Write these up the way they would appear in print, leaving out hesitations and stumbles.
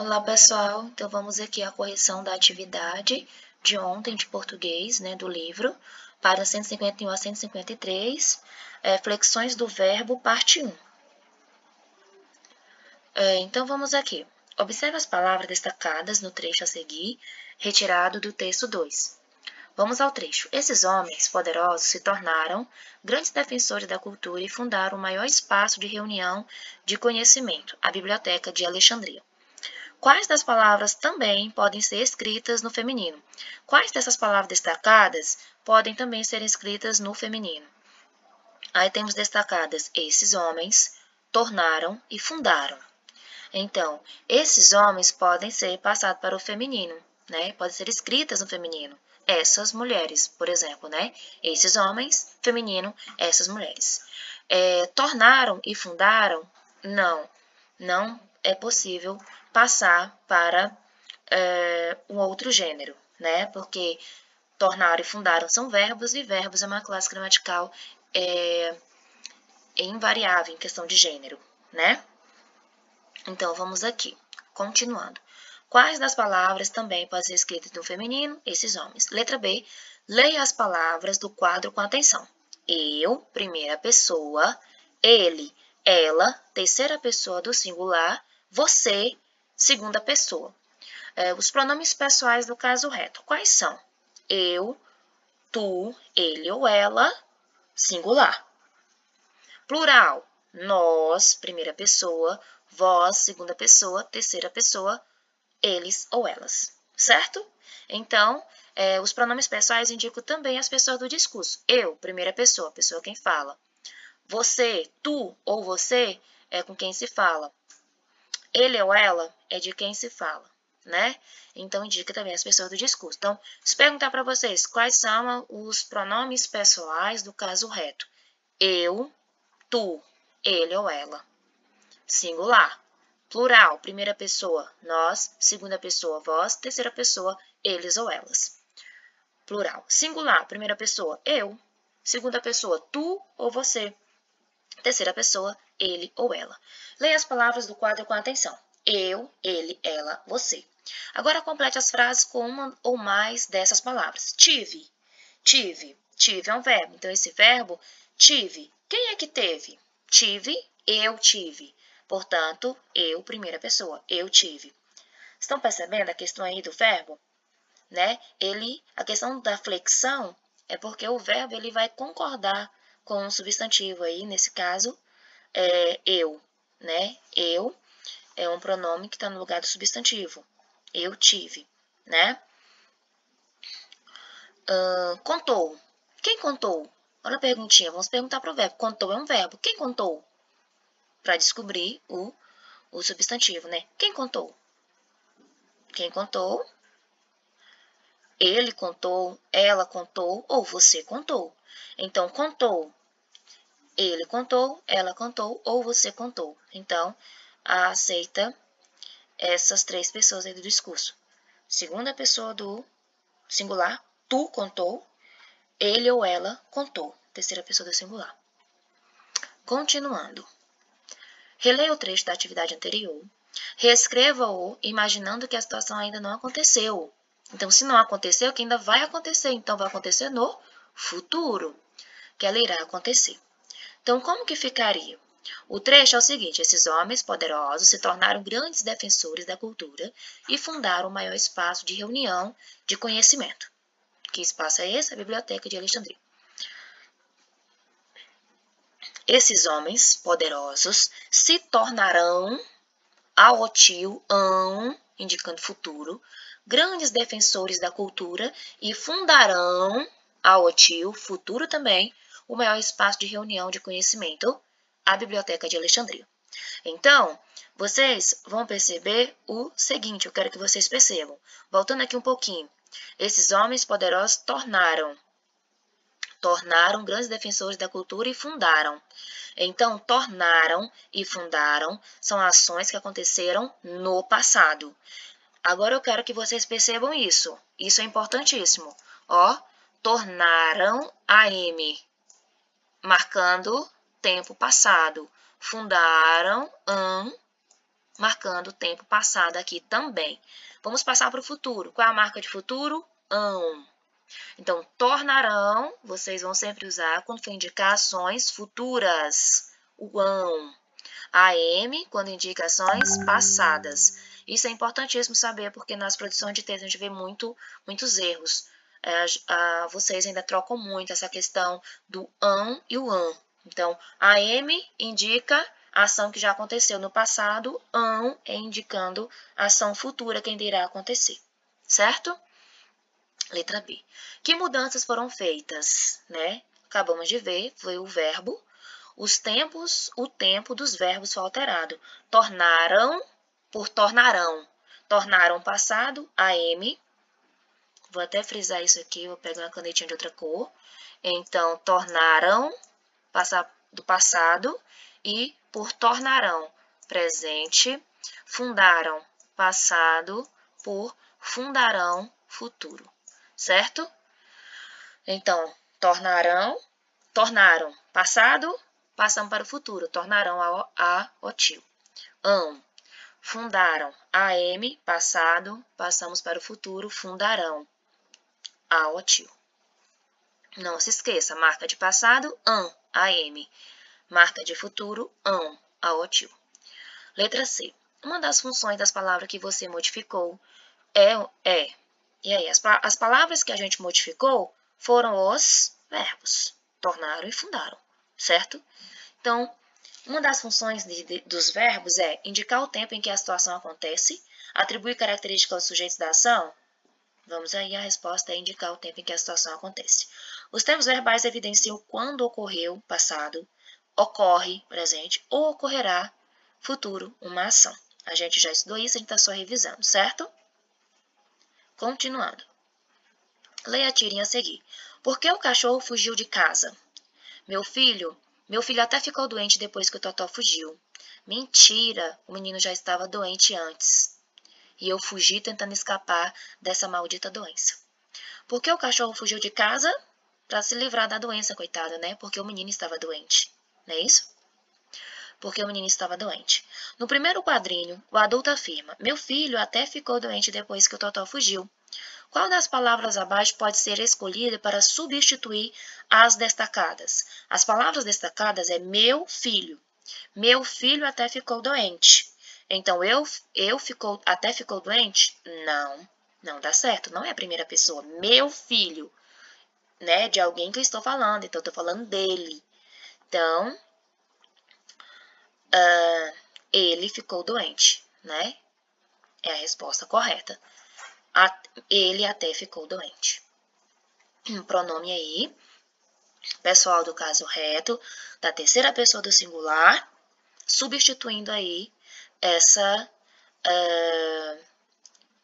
Olá, pessoal. Então, vamos aqui à correção da atividade de ontem de português, né, do livro, para 151 a 153, flexões do verbo, parte 1. Então, vamos aqui. Observe as palavras destacadas no trecho a seguir, retirado do texto 2. Vamos ao trecho. Esses homens poderosos se tornaram grandes defensores da cultura e fundaram o maior espaço de reunião de conhecimento, a Biblioteca de Alexandria. Quais das palavras também podem ser escritas no feminino? Quais dessas palavras destacadas podem também ser escritas no feminino? Aí temos destacadas esses homens, tornaram e fundaram. Então, esses homens podem ser passados para o feminino, né? Podem ser escritas no feminino. Essas mulheres, por exemplo, né? Esses homens, feminino, essas mulheres. Tornaram e fundaram? Não é possível passar para um outro gênero, né? Porque tornaram e fundaram são verbos, e verbos é uma classe gramatical invariável em questão de gênero, né? Então, vamos aqui, continuando. Quais das palavras também podem ser escritas no feminino? Esses homens. Letra B, leia as palavras do quadro com atenção. Eu, primeira pessoa, ele, ela, terceira pessoa do singular, você, segunda pessoa. Os pronomes pessoais do caso reto, quais são? Eu, tu, ele ou ela, singular. Plural, nós, primeira pessoa, vós, segunda pessoa, terceira pessoa, eles ou elas, certo? Então, os pronomes pessoais indicam também as pessoas do discurso. Eu, primeira pessoa, pessoa quem fala. Você, tu ou você é com quem se fala. Ele ou ela é de quem se fala, né? Então, indica também as pessoas do discurso. Então, se perguntar para vocês quais são os pronomes pessoais do caso reto. Eu, tu, ele ou ela. Singular. Plural, primeira pessoa, nós, segunda pessoa, vós, terceira pessoa, eles ou elas. Plural. Singular, primeira pessoa, eu, segunda pessoa, tu ou você, terceira pessoa, ele ou ela. Leia as palavras do quadro com atenção. Eu, ele, ela, você. Agora complete as frases com uma ou mais dessas palavras. Tive, tive. Tive é um verbo, então esse verbo, tive. Quem é que teve? Tive, eu tive. Portanto, eu, primeira pessoa, eu tive. Estão percebendo a questão aí do verbo? Né? A questão da flexão é porque o verbo ele vai concordar com o substantivo aí, nesse caso, eu, né? Eu é um pronome que está no lugar do substantivo. Eu tive, né? Contou. Quem contou? Olha a perguntinha, vamos perguntar para o verbo. Contou é um verbo. Quem contou? Para descobrir o substantivo, né? Quem contou? Quem contou? Ele contou, ela contou ou você contou. Então, contou. Ele contou, ela contou ou você contou. Então, aceita essas três pessoas aí do discurso. Segunda pessoa do singular, tu contou, ele ou ela contou. Terceira pessoa do singular. Continuando. Releia o trecho da atividade anterior. Reescreva-o imaginando que a situação ainda não aconteceu. Então, se não aconteceu, que ainda vai acontecer. Então, vai acontecer no futuro, que ela irá acontecer. Então, como que ficaria? O trecho é o seguinte: esses homens poderosos se tornaram grandes defensores da cultura e fundaram o maior espaço de reunião de conhecimento. Que espaço é esse? A Biblioteca de Alexandria. Esses homens poderosos se tornarão, aotil, indicando futuro, grandes defensores da cultura e fundarão, aotil, futuro também, o maior espaço de reunião de conhecimento, a Biblioteca de Alexandria. Então, vocês vão perceber o seguinte, eu quero que vocês percebam. Voltando aqui um pouquinho. Esses homens poderosos tornaram grandes defensores da cultura e fundaram. Então, tornaram e fundaram são ações que aconteceram no passado. Agora eu quero que vocês percebam isso. Isso é importantíssimo. Ó, tornaram AM, marcando tempo passado. Fundaram marcando o tempo passado aqui também. Vamos passar para o futuro. Qual é a marca de futuro? Ão. Então, tornarão, vocês vão sempre usar quando for indicar ações futuras. O ão. AM, quando indica ações passadas. Isso é importantíssimo saber, porque nas produções de texto a gente vê muitos erros. Vocês ainda trocam muito essa questão do ão e o ão. Então, AM indica a ação que já aconteceu no passado, ão é indicando a ação futura que ainda irá acontecer, certo? Letra B. Que mudanças foram feitas, né? Acabamos de ver, foi o verbo. O tempo dos verbos foi alterado. Tornaram por tornarão. Tornaram passado, AM. Vou até frisar isso aqui, vou pegar uma canetinha de outra cor. Então, tornaram, do passado, e por tornarão, presente. Fundaram, passado, por fundarão, futuro. Certo? Então, tornaram, passado, passamos para o futuro, tornarão a otil. Fundaram, AM, passado, passamos para o futuro, fundarão a otil. Não se esqueça, marca de passado, AM. Marca de futuro, a otil. Letra C. Uma das funções das palavras que você modificou é. E aí, as palavras que a gente modificou foram os verbos. Tornaram e fundaram, certo? Então, uma das funções dos verbos é indicar o tempo em que a situação acontece, atribuir características aos sujeitos da ação. Vamos aí, a resposta é indicar o tempo em que a situação acontece. Os tempos verbais evidenciam quando ocorreu, passado, ocorre, presente, ou ocorrerá, futuro, uma ação. A gente já estudou isso, a gente está só revisando, certo? Continuando. Leia a tirinha a seguir. Por que o cachorro fugiu de casa? Meu filho até ficou doente depois que o Totó fugiu. Mentira, o menino já estava doente antes. E eu fugi tentando escapar dessa maldita doença. Por que o cachorro fugiu de casa? Para se livrar da doença, coitado, né? Porque o menino estava doente. Não é isso? Porque o menino estava doente. No primeiro quadrinho, o adulto afirma: meu filho até ficou doente depois que o Totó fugiu. Qual das palavras abaixo pode ser escolhida para substituir as destacadas? As palavras destacadas é meu filho. Meu filho até ficou doente. Então, até ficou doente? Não dá certo. Não é a primeira pessoa. Meu filho, né? De alguém que eu estou falando. Então, eu estou falando dele. Então, ele ficou doente, né? É a resposta correta. Ele até ficou doente. Pronome aí, pessoal do caso reto, da terceira pessoa do singular, substituindo aí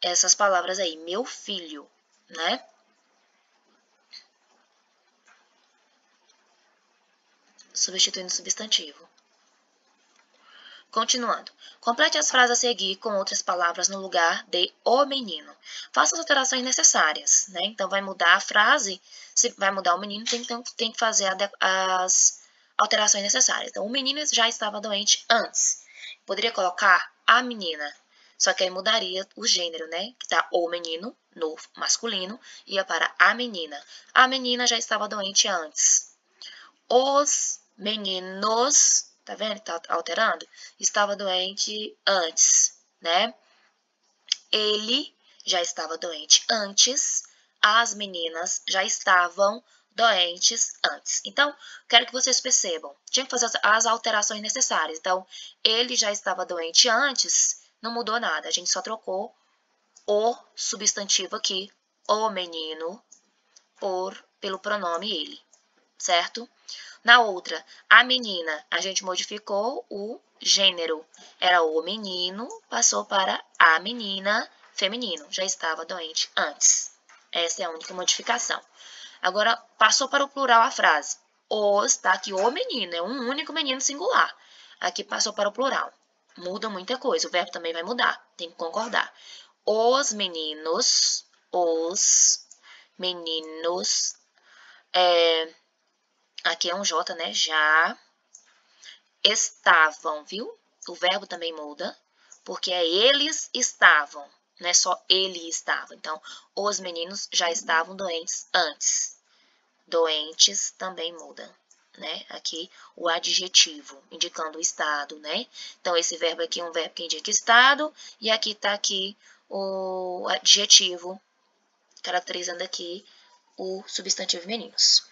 essas palavras aí, meu filho, né? Substituindo o substantivo. Continuando. Complete as frases a seguir com outras palavras no lugar de o menino. Faça as alterações necessárias, né? Então, vai mudar a frase, se vai mudar o menino, tem que fazer as alterações necessárias. Então, o menino já estava doente antes. Poderia colocar a menina, só que aí mudaria o gênero, né? Que tá o menino, no masculino, ia para a menina. A menina já estava doente antes. Os meninos... Tá vendo? Tá alterando? Estava doente antes, né? Ele já estava doente antes. As meninas já estavam doentes antes. Então, quero que vocês percebam. Tinha que fazer as alterações necessárias. Então, ele já estava doente antes. Não mudou nada. A gente só trocou o substantivo aqui, o menino, pelo pronome ele. Certo? Na outra, a menina, a gente modificou o gênero. Era o menino, passou para a menina, feminino. Já estava doente antes. Essa é a única modificação. Agora, passou para o plural a frase. Os, tá aqui o menino, é um único menino singular. Aqui passou para o plural. Muda muita coisa, o verbo também vai mudar, tem que concordar. Os meninos, aqui é um J, né? Já estavam, viu? O verbo também muda. porque eles estavam, não é só ele estava. Então, os meninos já estavam doentes antes. Doentes também muda, né? Aqui o adjetivo, indicando o estado, né? Então, esse verbo aqui é um verbo que indica estado, e aqui está aqui o adjetivo, caracterizando aqui o substantivo meninos.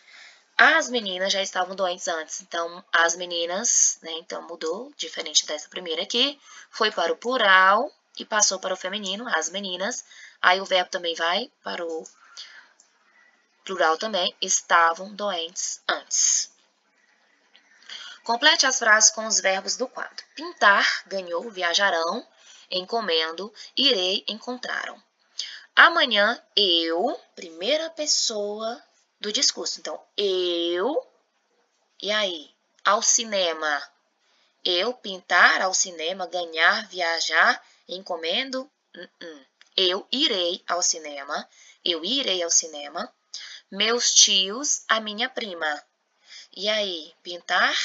As meninas já estavam doentes antes, então as meninas, né? Então mudou, diferente dessa primeira aqui, foi para o plural e passou para o feminino, as meninas. Aí o verbo também vai para o plural também, estavam doentes antes. Complete as frases com os verbos do quadro. Pintar, ganhou, viajarão, encomendo, irei, encontraram. Amanhã, eu, primeira pessoa do discurso. Então, eu, e aí? Ao cinema. Eu, pintar, ao cinema, ganhar, viajar, encomendo. Eu irei ao cinema. Eu irei ao cinema. Meus tios, a minha prima. E aí? Pintar,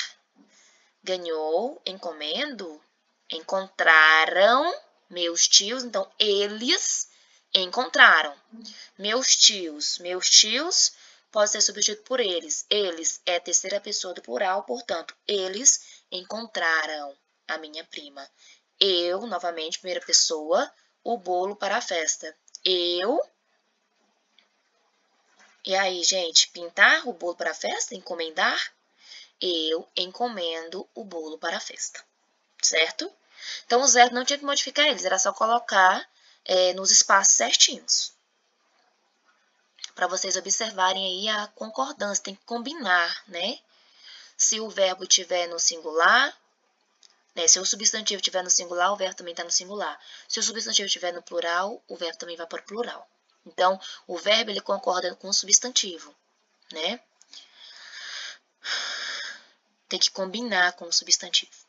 ganhou, encomendo, encontraram. Meus tios, então, eles encontraram. Meus tios pode ser substituído por eles. Eles é a terceira pessoa do plural, portanto, eles encontraram a minha prima. Eu, novamente, primeira pessoa, o bolo para a festa. Eu. E aí, gente, pintar o bolo para a festa, encomendar. Eu encomendo o bolo para a festa. Certo? Então, os verbos não tinha que modificar eles, era só colocar nos espaços certinhos. Para vocês observarem aí a concordância, tem que combinar, né? Se o verbo estiver no singular, né? Se o substantivo estiver no singular, o verbo também está no singular. Se o substantivo estiver no plural, o verbo também vai para o plural. Então, o verbo ele concorda com o substantivo, né? Tem que combinar com o substantivo.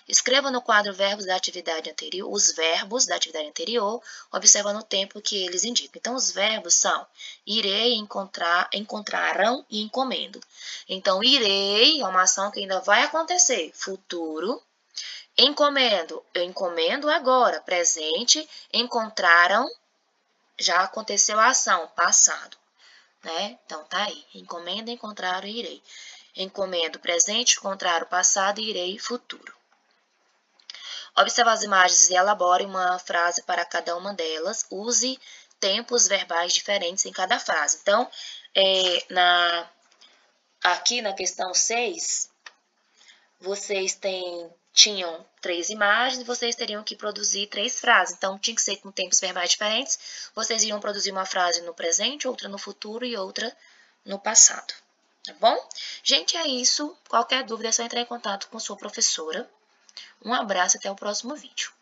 Escreva no quadro verbos da atividade anterior, os verbos da atividade anterior, observando o tempo que eles indicam. Então, os verbos são irei, encontrar, encontraram e encomendo. Então, irei é uma ação que ainda vai acontecer, futuro. Encomendo, eu encomendo agora, presente. Encontraram, já aconteceu a ação, passado. Né? Então, tá aí. Encomenda, encontraram e irei. Encomendo, presente, encontraram, passado e irei, futuro. Observe as imagens e elabore uma frase para cada uma delas. Use tempos verbais diferentes em cada frase. Então, aqui na questão 6, vocês tinham 3 imagens e vocês teriam que produzir 3 frases. Então, tinha que ser com tempos verbais diferentes. Vocês iriam produzir uma frase no presente, outra no futuro e outra no passado. Tá bom? Gente, é isso. Qualquer dúvida é só entrar em contato com sua professora. Um abraço e até o próximo vídeo.